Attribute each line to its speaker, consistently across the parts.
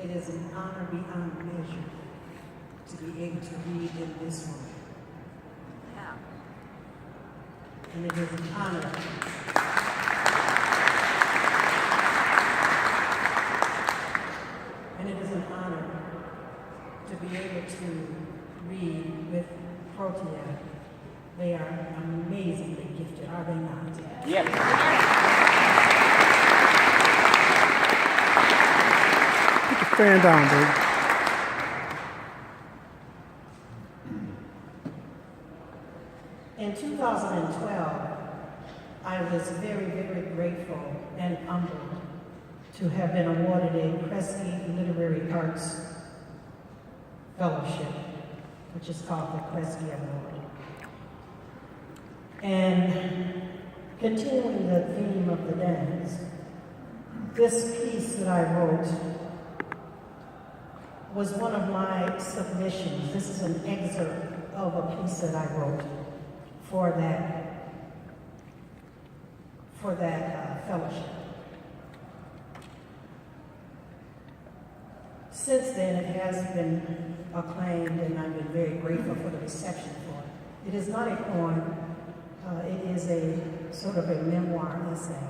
Speaker 1: It is an honor beyond measure to be able to read in this room.
Speaker 2: Yeah.
Speaker 1: And it is an honor to be able to read with Protea. They are amazingly gifted, are they not?
Speaker 3: Yes.
Speaker 4: Put your fan down, baby.
Speaker 1: In 2012, I was very, very grateful and humbled to have been awarded a Kresge Literary Arts Fellowship, which is called the Kresge Award. And continuing the theme of the dance, this piece that I wrote was one of my submissions. This is an excerpt of a piece that I wrote for that fellowship. Since then, it has been acclaimed, and I've been very grateful for the reception for it. It is not a poem. It is a sort of a memoir essay.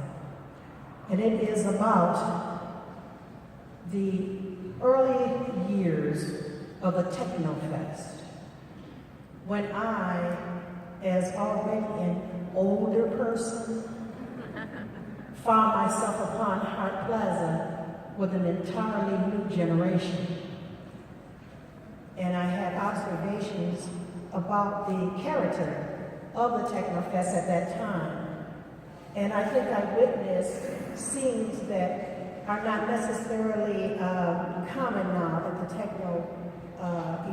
Speaker 1: And it is about the early years of the Techno Fest, when I, as already an older person, found myself upon Hart Plaza with an entirely new generation. And I had observations about the character of the Techno Fest at that time. And I think I witnessed scenes that are not necessarily common now at the techno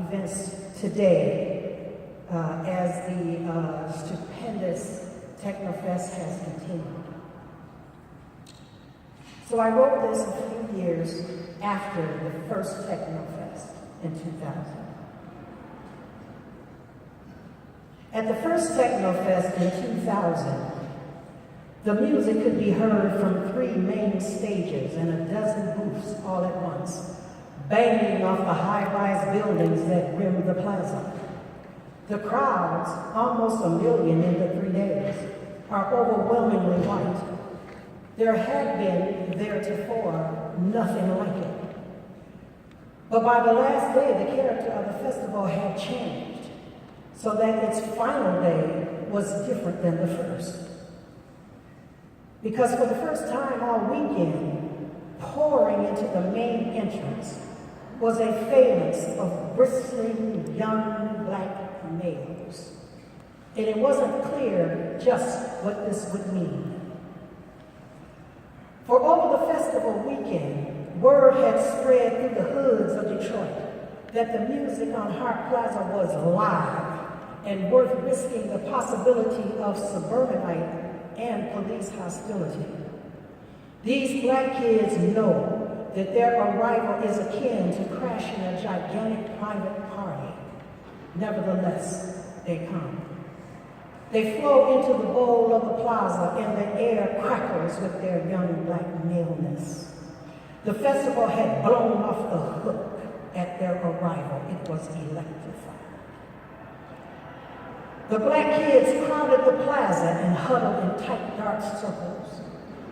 Speaker 1: events today, as the stupendous Techno Fest has continued. So I wrote this a few years after the first Techno Fest in 2000. At the first Techno Fest in 2000, the music could be heard from 3 main stages and a dozen booths all at once, banging off the high-rise buildings that rimmed the plaza. The crowds, almost 1 million in the 3 days, are overwhelmingly white. There had been, theretofore, nothing like it. But by the last day, the character of the festival had changed, so that its final day was different than the first. Because for the first time all weekend, pouring into the main entrance was a phalanx of bristling young black males. And it wasn't clear just what this would mean. For over the festival weekend, word had spread through the hoods of Detroit that the music on Hart Plaza was live and worth risking the possibility of suburbanite and police hostility. These black kids know that their arrival is akin to crashing a gigantic private party. Nevertheless, they come. They flow into the bowl of the plaza, and the air crackles with their young black maleness. The festival had blown off the hook at their arrival. It was electrified. The black kids crowded the plaza and huddled in tight, dark circles.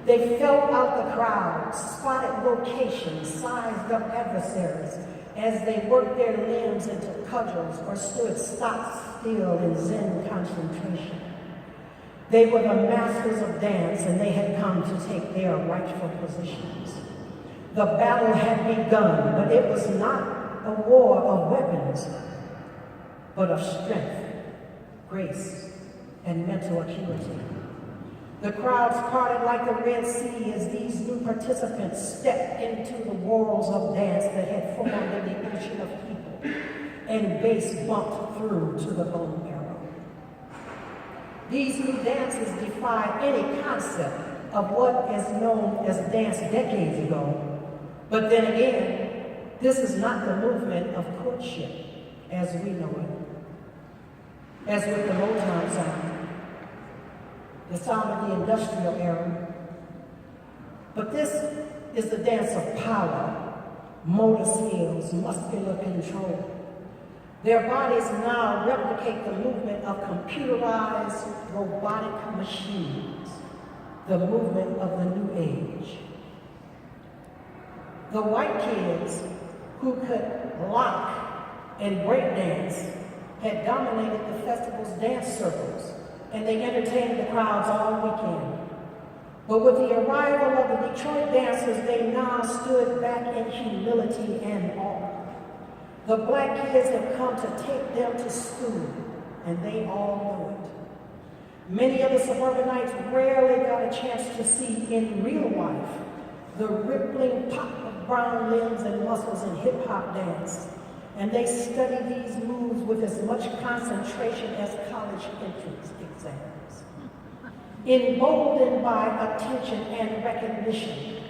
Speaker 1: They felt out the crowds, spotted locations, sized up adversaries as they worked their limbs into cudgels or stood stock still in Zen concentration. They were the masters of dance, and they had come to take their rightful positions. The battle had begun, but it was not a war of weapons, but of strength, grace, and mental acuity. The crowds parted like the Red Sea as these new participants stepped into the whirls of dance that had formed in the ocean of people, and bass bumped through to the bone marrow. These new dances defied any concept of what is known as dance decades ago. But then again, this is not the movement of courtship as we know it. As with the Motown sound, the sound of the industrial era. But this is the dance of power, motor skills, muscular control. Their bodies now replicate the movement of computerized robotic machines, the movement of the new age. The white kids who could lock and breakdance had dominated the festival's dance circles, and they entertained the crowds all weekend. But with the arrival of the Detroit dancers, they now stood back in humility and awe. The black kids have come to take them to school, and they all know it. Many of the suburbanites rarely got a chance to see in real life the rippling pop of brown limbs and muscles in hip-hop dance, and they study these moves with as much concentration as college entrance exams. Emboldened by attention and recognition,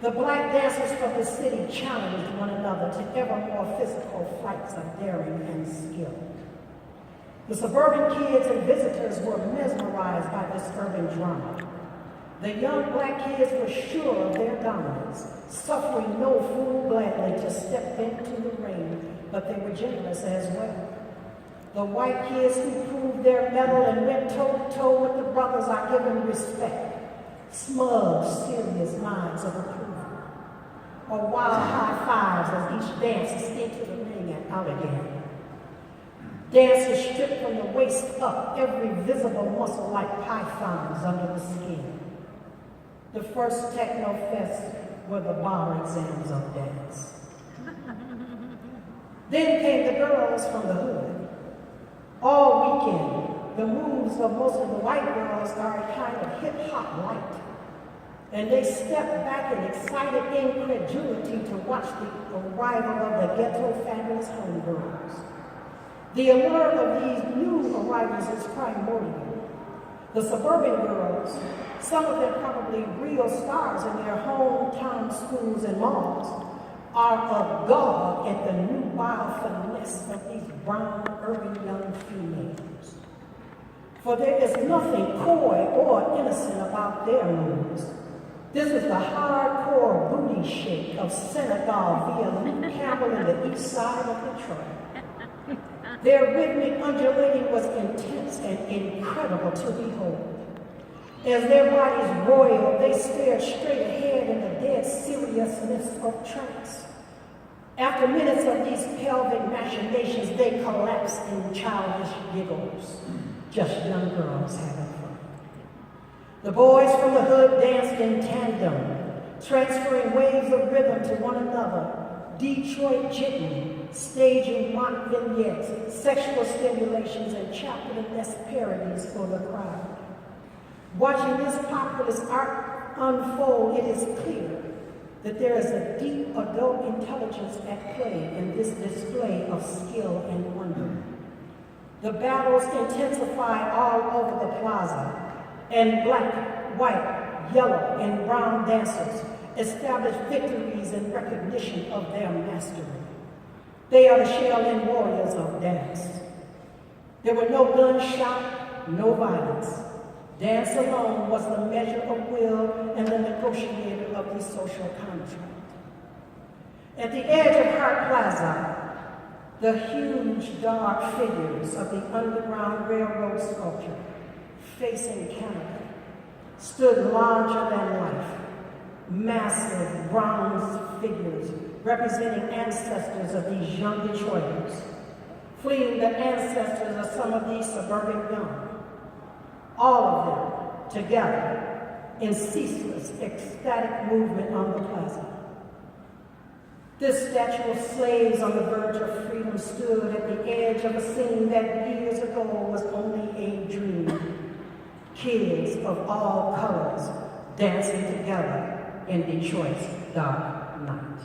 Speaker 1: the black dancers from the city challenged one another to ever more physical flights of daring and skill. The suburban kids and visitors were mesmerized by this urban drama. The young black kids were sure of their dominance, suffering no fool gladly to step into the ring, but they were generous as well. The white kids who proved their mettle and went toe-to-toe with the brothers are given respect, smug, serious nods of approval, or wild high fives as each dances into the ring and out again. Dancers stripped from the waist up every visible muscle like pythons under the skin. The first Techno Fest were the bar exams of dance. Then came the girls from the hood. All weekend, the moves of most of the white girls are a kind of hip-hop light, and they step back in excited incredulity to watch the arrival of the ghetto fabulous homegirls. The allure of these new arrivals is primordial. The suburban girls, some of them probably real stars in their hometown schools and malls, are agog at the nubile finesse of these brown urban young females. For there is nothing coy or innocent about their moves. This is the hardcore booty shake of Senegal via Luke Campbell in the east side of Detroit. Their rhythmic undulating was intense and incredible to behold. As their bodies roiled, they stared straight ahead in the dead seriousness of trance. After minutes of these pelvic machinations, they collapsed in childish giggles, just young girls having fun. The boys from the hood danced in tandem, transferring waves of rhythm to one another, Detroit jitting, staging mock vignettes, sexual stimulations, and chaplain-esque parodies for the crowd. Watching this populist art unfold, it is clear that there is a deep adult intelligence at play in this display of skill and wonder. The battles intensified all over the plaza, and black, white, yellow, and brown dancers established victories in recognition of their mastery. They are the shell-in warriors of dance. There were no gunshot, no violence. Dance alone was the measure of will and the negotiator of the social contract. At the edge of Hart Plaza, the huge dark figures of the Underground Railroad sculpture facing Canada stood larger than life, massive bronze figures representing ancestors of these young Detroiters, fleeing the ancestors of some of these suburban young. All of them together in ceaseless, ecstatic movement on the plaza. This statue of slaves on the verge of freedom stood at the edge of a scene that years ago was only a dream. Kids of all colors dancing together in Detroit's dark night.